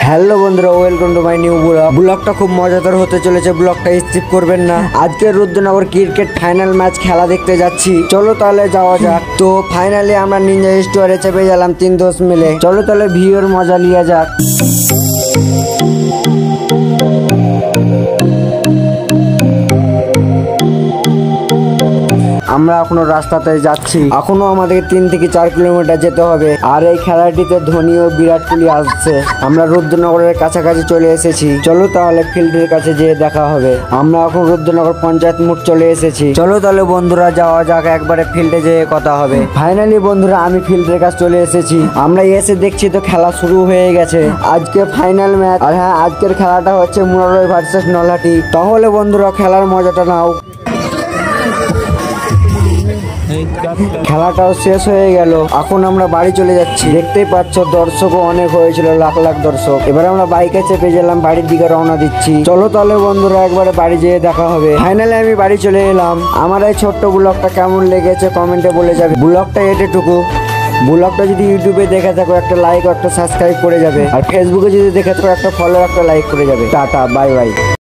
Hello বন্ধুরা, welcome to my new blog. ব্লগটা খুব মজাদার হতে চলেছে, ব্লগটা স্কিপ করবেন না। আজকে রুদ্রনগর ক্রিকেট ফাইনাল ম্যাচ খেলা দেখতে যাচ্ছি, চলো তাহলে যাওয়া যাক। তো ফাইনালি আমরা নিনজা স্টোরে চেপে গেলাম 3 দোস্ত মিলে। চলো তাহলে ভিউর মজা লিয়া যাক। আমরা এখনো রাস্তাতে যাচ্ছি, এখনো আমাদের 3 থেকে 4 কিলোমিটার যেতে হবে। আর এই খেলাটিতে ধোনি ও বিরাট কোহলি আসছে। আমরা রুদ্রনগরের কাছাকাছি চলে এসেছি, চলো তাহলে ফিল্ডের কাছে যেয়ে দেখা হবে। আমরা এখন রুদ্রনগর পঞ্চায়েত মোড় চলে এসেছি, চলো তাহলে বন্ধুরা যাওয়া যাক, একবারে ফিল্ডে যেয়ে কথা হবে। ফাইনালি বন্ধুরা আমি ফিল্ডের কাছে চলে এসেছি। আমরা এসে দেখছি তো খেলা শুরু হয়ে গেছে। আজকে ফাইনাল ম্যাচ, আর হ্যাঁ আজকের খেলাটা হচ্ছে মুরারই ভার্সেস নলহাটি। তাহলে বন্ধুরা খেলার মজাটা নাও। খেলাটাও শেষ হয়ে গেল, এখন আমরা বাড়ি চলে যাচ্ছি। দেখতেই পাচ্ছ দর্শকও অনেক হয়েছিল, লাখ লাখ দর্শক। এবার আমরা বাইকে চেপে গেলাম, বাড়ির দিকে রওনা দিচ্ছি। চলো তাহলে বন্ধুরা একবারে বাড়ি যেয়ে দেখা হবে। ফাইনালি আমি বাড়ি চলে এলাম। আমার এই ছোট্ট ব্লগটা কেমন লেগেছে কমেন্টে বলে যাবে। ব্লগটা এটুকু। ব্লগটা যদি ইউটিউবে দেখে থাকো একটা লাইক, একটা সাবস্ক্রাইব করে যাবে। আর ফেসবুকে যদি দেখে থাকো একটা ফলো, একটা লাইক করে যাবে। Tata, bye bye.